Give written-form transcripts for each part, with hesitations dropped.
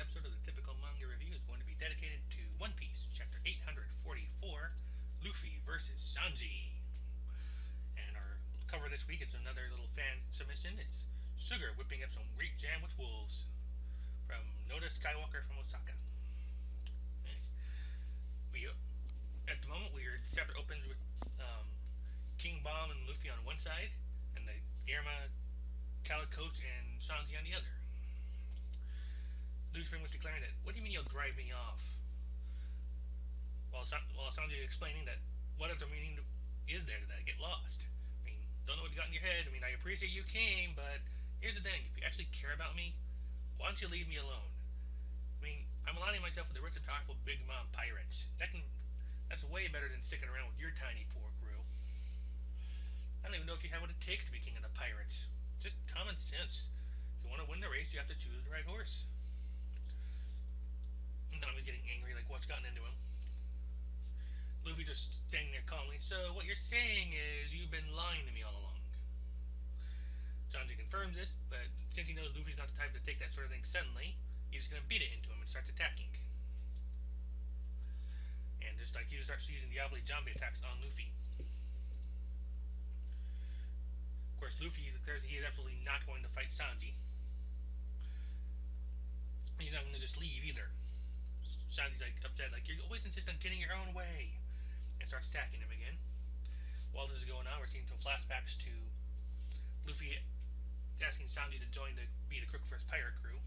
episode of the Typical Manga Review is going to be dedicated to One Piece, Chapter 844, Luffy versus Sanji. And our cover this week is another little fan submission. It's Sugar whipping up some grape jam with wolves from Noda Skywalker from Osaka. We at the moment, the chapter opens with King Bomb and Luffy on one side, and the Germa, Calicote, and Sanji on the other. Luffy was declaring that, "What do you mean you'll drive me off?" While Sanji explaining that, what other meaning is there that I get lost? I mean, don't know what you got in your head. I mean, I appreciate you came, but here's the thing. If you actually care about me, why don't you leave me alone? I mean, I'm aligning myself with the rich and powerful Big Mom pirates. That's way better than sticking around with your tiny poor crew. I don't even know if you have what it takes to be king of the pirates. Just common sense. If you want to win the race, you have to choose the right horse. Now he's getting angry, like what's gotten into him. Luffy just standing there calmly. "So what you're saying is you've been lying to me all along." Sanji confirms this, but since he knows Luffy's not the type to take that sort of thing suddenly, he's just gonna beat it into him and starts attacking. And he just starts using Diablo zombie attacks on Luffy. Of course, Luffy declares he is absolutely not going to fight Sanji. He's not going to just leave either. Sanji's upset, "You always insist on getting your own way," and starts attacking him again. While this is going on, we're seeing some flashbacks to Luffy asking Sanji to join to be the crook for his pirate crew.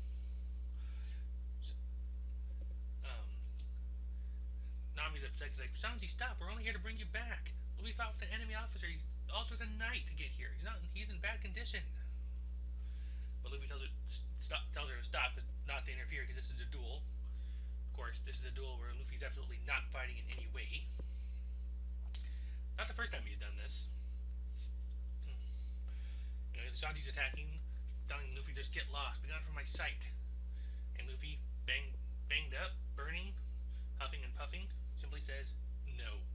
Nami's upset. He's like, "Sanji, stop! We're only here to bring you back. Luffy fought with an enemy officer. He's all through the night to get here. He's in bad condition." But Luffy tells her to stop, not to interfere, because this is a duel. Of course, this is a duel where Luffy's absolutely not fighting in any way. Not the first time he's done this. Sanji's attacking, telling Luffy, "Just get lost. Be gone from my sight." And Luffy, banged up, burning, huffing and puffing, simply says, "No."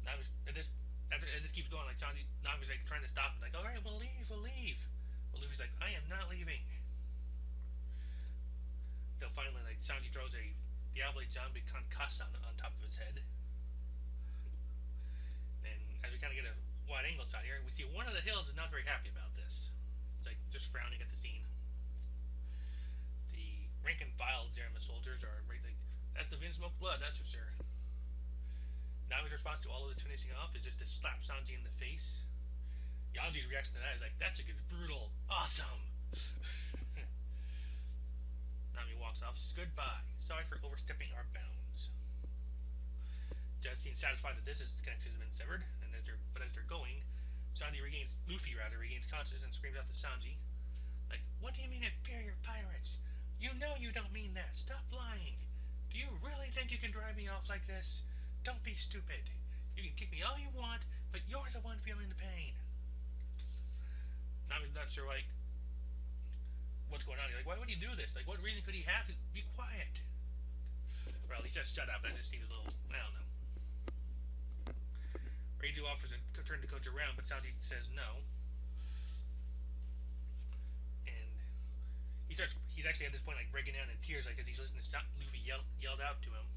As this keeps going, Nami's trying to stop him, "All right, we'll leave." But Luffy's like, "I am not leaving." Until finally, Sanji throws a Diablo zombie concuss on top of his head. And as we kind of get a wide angle shot here, we see one of the hills is not very happy about this. It's just frowning at the scene. The rank and file German soldiers are "That's the Vinsmoke blood, that's for sure." Nami's response to all of this finishing off is just to slap Sanji in the face. Yanji's reaction to that is "That chick is brutal. Awesome." Nami walks off. "Goodbye. Sorry for overstepping our bounds." Judge seems satisfied that this connection has been severed, and as they're going, Luffy regains consciousness and screams out to Sanji, "What do you mean inferior pirates? You know you don't mean that. Stop lying. Do you really think you can drive me off like this? Don't be stupid. You can kick me all you want, but you're the one feeling the pain." Nami's not sure what's going on here. Why would he do this? What reason could he have to be quiet? Well, he says shut up. That just seems a little, I don't know. Reiju offers to turn the coach around, but Sanji says no. And he's actually at this point breaking down in tears, as he's listening to Luffy yelled out to him,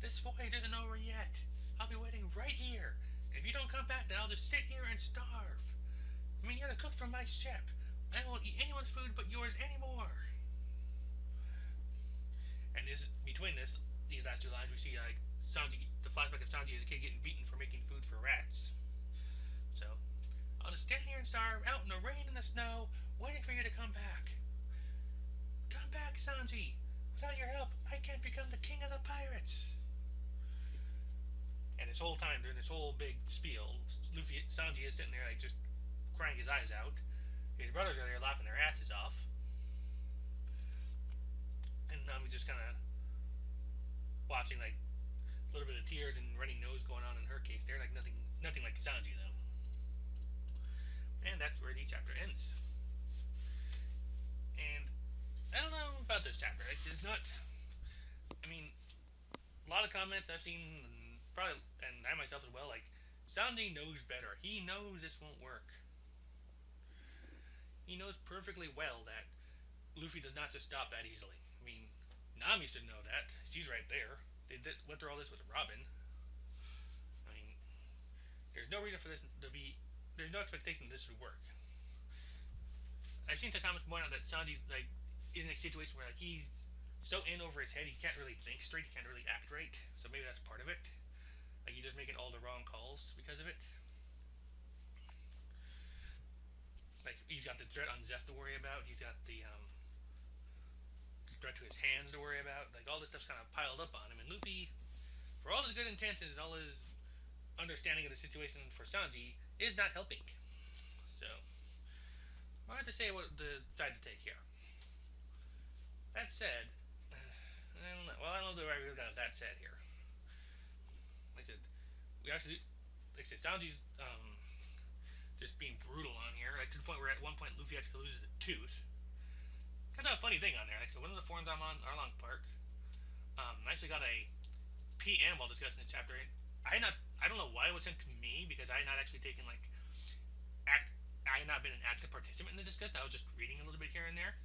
"This voyage isn't over yet. I'll be waiting right here. And if you don't come back, then I'll just sit here and starve. I mean, you're the cook from my ship. I won't eat anyone's food but yours anymore." And between these last two lines, we see Sanji, the flashback of Sanji as a kid getting beaten for making food for rats. So, "I'll just stand here and starve, out in the rain and the snow, waiting for you to come back. Come back, Sanji. Without your help, I can't become the king of the pirates." And this whole time, during this whole big spiel, Sanji is sitting there just crying his eyes out. His brothers are there laughing their asses off. And Nami's just kind of watching, a little bit of tears and running nose going on in her case. They're nothing like Sanji, though. And that's where the chapter ends. And I don't know about this chapter. It's not. I mean, a lot of comments I've seen, and I myself as well, Sanji knows better. He knows this won't work. He knows knows perfectly well that Luffy does not just stop that easily. I mean, Nami should know that. She's right there. They went through all this with Robin. I mean, there's no reason for this to be. There's no expectation that this would work. I've seen some comments point out that Sanji's like is in a situation where like he's so in over his head he can't really think straight, he can't really act right. So maybe that's part of it. Like he's just making all the wrong calls because of it. Like he's got the threat on Zeph to worry about. He's got the threat to his hands to worry about. Like all this stuff's kind of piled up on him. And Luffy, for all his good intentions and all his understanding of the situation for Sanji, is not helping. So I have to say what the side to take here. That said, I don't know. Well, I don't know where I really got that said here. Like I said, we actually, like I said, Sanji's just being brutal on here. Like to the point where at one point Luffy actually loses a tooth. Kind of a funny thing on there. Like so, one of the forums I'm on, Arlong Park, I actually got a PM while discussing the chapter. I don't know why it was sent to me because I had not actually taken like I had not been an active participant in the discussion. I was just reading a little bit here and there.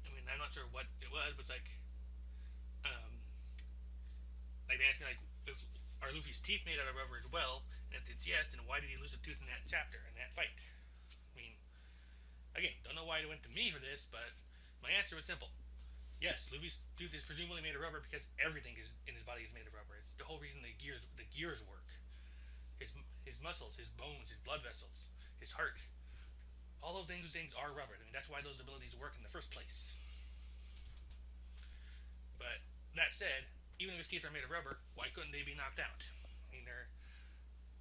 I mean, I'm not sure what it was, but like they asked me like, if, are Luffy's teeth made out of rubber as well? And if it's yes, then why did he lose a tooth in that chapter in that fight? I mean, again, don't know why it went to me for this, but my answer was simple. Yes, Luffy's tooth is presumably made of rubber because everything is in his body is made of rubber. It's the whole reason the gears work. His muscles, his bones, his blood vessels, his heart. All of those things are rubber. I mean, that's why those abilities work in the first place. But that said, even if his teeth are made of rubber, why couldn't they be knocked out? I mean, they're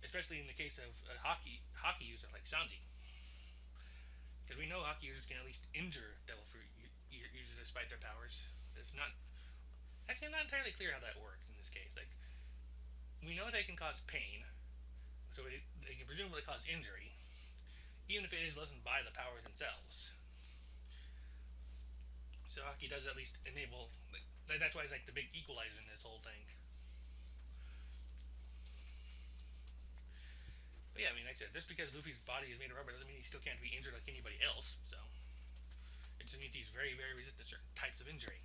especially in the case of a hockey user like Sanji, because we know hockey users can at least injure devil fruit users despite their powers. It's not actually I'm not entirely clear how that works in this case. Like we know they can cause pain, so they can presumably cause injury, even if it is lessened by the powers themselves. So hockey does at least enable. That's why it's like the big equalizer in this whole thing. But yeah, I mean, like I said, just because Luffy's body is made of rubber doesn't mean he still can't be injured like anybody else. So it just means he's very, very resistant to certain types of injury.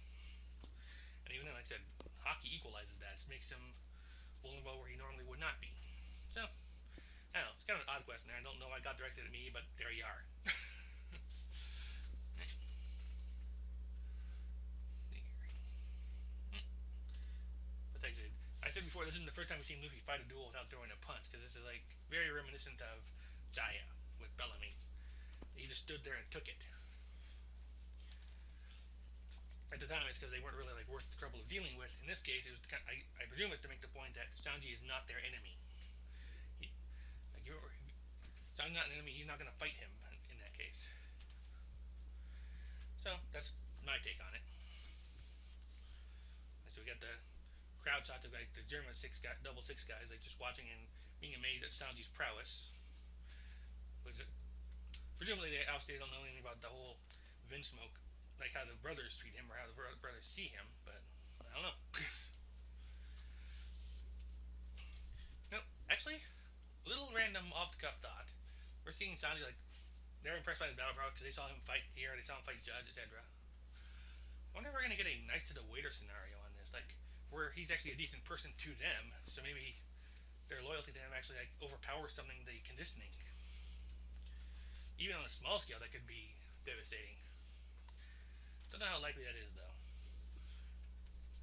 And even then, like I said, hockey equalizes that. It makes him vulnerable where he normally would not be. So I don't know. It's kind of an odd question there. I don't know why it got directed at me, but there you are. But like I said before, this isn't the first time we've seen Luffy fight a duel without throwing a punch, because this is like very reminiscent of Jaya with Bellamy. He just stood there and took it. At the time, it's because they weren't really like worth the trouble of dealing with. In this case, it was kind of, I presume it's to make the point that Sanji is not their enemy. Sanji's not an enemy. He's not going to fight him in that case. So that's my take on it. So we got the crowd shots of like the German double six guys, like just watching and being amazed at Sanji's prowess. Presumably they obviously don't know anything about the whole Vinsmoke, like how the brothers treat him or how the brothers see him, but I don't know. No, actually, little random off the cuff thought. We're seeing Sanji like they're impressed by his battle prowess because they saw him fight here, they saw him fight Judge, etc. I wonder if we're gonna get a nice to the waiter scenario on this, like where he's actually a decent person to them, so maybe their loyalty to him actually like overpowers something the conditioning. Even on a small scale, that could be devastating. Don't know how likely that is though.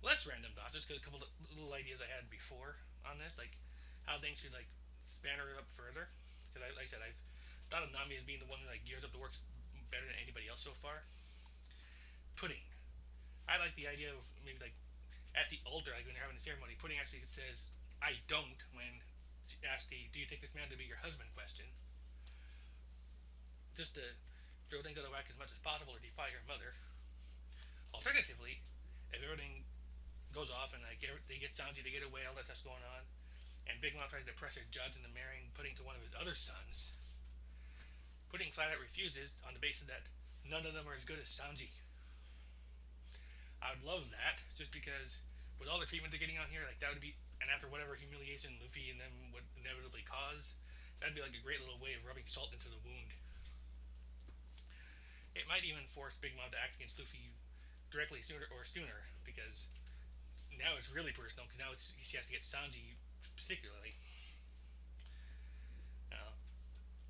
Less random thoughts, just a couple of little ideas I had before on this, like how things could like spanner it up further. Because like I said, I've thought of Nami as being the one who like gears up the works better than anybody else so far. Pudding. I like the idea of maybe like at the altar, like when they're having a ceremony, Pudding actually says "I don't" when she asks the "Do you take this man to be your husband?" question. Just to throw things out of whack as much as possible or defy her mother. Alternatively, if everything goes off and like they get Sanji to get away, all that stuff's going on, and Big Mom tries to pressure Judge into marrying Pudding to one of his other sons, Pudding flat out refuses on the basis that none of them are as good as Sanji. I would love that, just because with all the treatment they're getting on here, like that would be, and after whatever humiliation Luffy and them would inevitably cause, that'd be like a great little way of rubbing salt into the wound. It might even force Big Mom to act against Luffy directly sooner because now it's really personal because now he has to get Sanji particularly. Uh,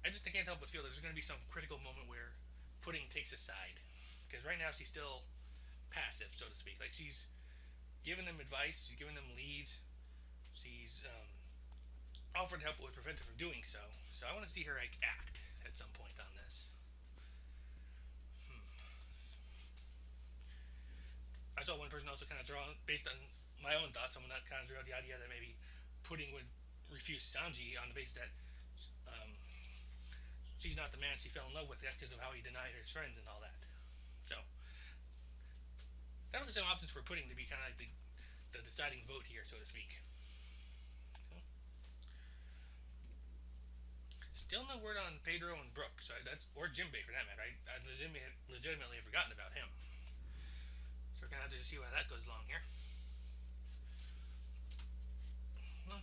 I just can't help but feel there's going to be some critical moment where Pudding takes a side because right now she's still passive, so to speak. Like she's giving them advice, she's giving them leads, she's offered help, but was prevented from doing so. So I want to see her like act at some point on this. I saw one person also kind of throw on, based on my own thoughts, someone that kind of threw out the idea that maybe Pudding would refuse Sanji on the basis that um, she's not the man she fell in love with because of how he denied his friends and all that. So that was some options for Pudding to be kind of like the deciding vote here, so to speak. So, still no word on Pedro and Brooke, so that's or Jimbei for that matter. I legitimately have forgotten about him. So we're gonna have to see how that goes along here. Well,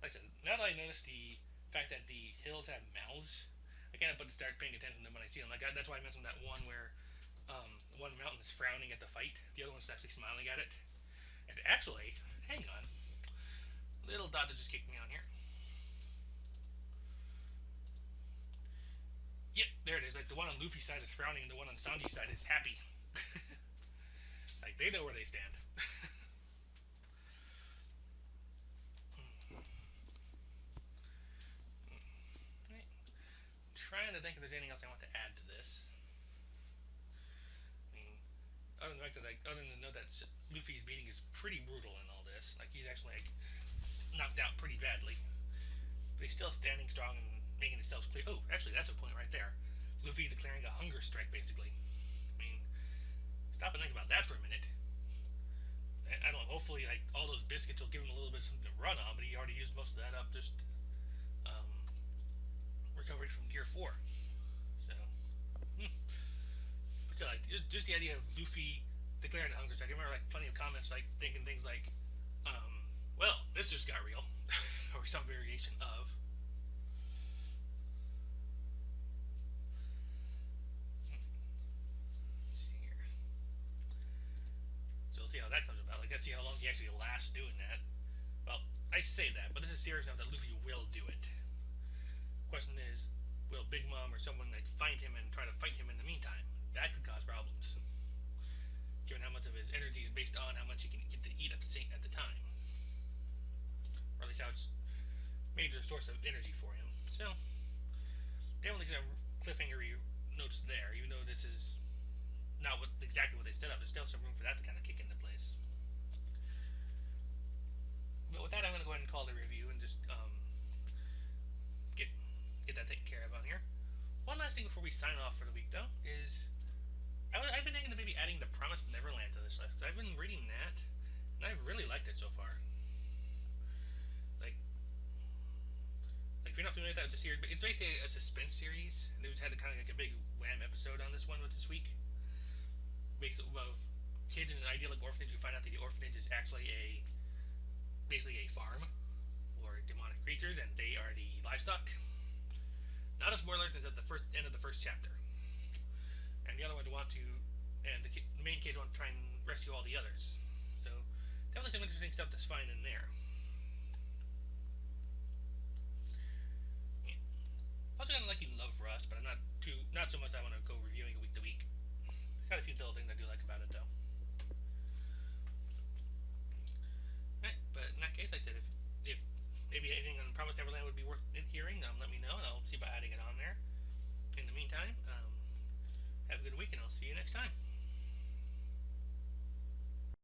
like I said, now that I noticed the fact that the hills have mouths, I can't help but start paying attention to them when I see them. Like that's why I mentioned that one where one mountain is frowning at the fight, the other one's actually smiling at it. And actually, hang on, little dot that just kicked me on here. Yep, there it is. Like the one on Luffy's side is frowning, and the one on Sanji's side is happy. Like they know where they stand. Right. Trying to think if there's anything else I want to add to this. I mean, other than the fact that, other than to know that Luffy's beating is pretty brutal in all this. Like he's actually like knocked out pretty badly, but he's still standing strong and making himself clear. Oh, actually, that's a point right there. Luffy declaring a hunger strike, basically. I mean, stop and think about that for a minute. I don't know. Hopefully, like all those biscuits will give him a little bit of something to run on, but he already used most of that up just recovery from Gear 4. So, but still, like just the idea of Luffy declaring a hunger strike. I remember like plenty of comments like thinking things like, "Well, this just got real," or some variation of. Let's see here. So we'll see how that comes about. Like, let's see how long he actually lasts doing that. Well, I say that, but this is serious enough that Luffy will do it. Question is, will Big Mom or someone like find him and try to fight him in the meantime? That could cause problems, given how much of his energy is based on how much he can get to eat at the time, or at least how it's major source of energy for him. So, definitely some cliffhangery notes there, even though this is not exactly what they set up. There's still some room for that to kind of kick into place. But with that, I'm going to go ahead and call the review and just get that taken care of on here. One last thing before we sign off for the week, though, is I've been thinking of maybe adding the Promised Neverland to this list. I've been reading that, and I've really liked it so far. Like if you're not familiar with that, it's a series, but it's basically a suspense series, and they just had kind of like a big wham episode on this one with this week, based of kids in an idyllic orphanage who find out that the orphanage is actually basically a farm or demonic creatures, and they are the livestock. Not a spoiler, because at the end of the first chapter, and the other ones want to, and the main kids want to try and rescue all the others. So definitely some interesting stuff to find in there. Yeah. Also kind of liking Love Rust, but I'm not so much I want to go reviewing it week to week. Got a few little things I do like about it though. Right, but in that case, like I said, if maybe anything on Promised Neverland would be worth hearing, let me know, and I'll see about adding it on there. In the meantime, have a good week, and I'll see you next time.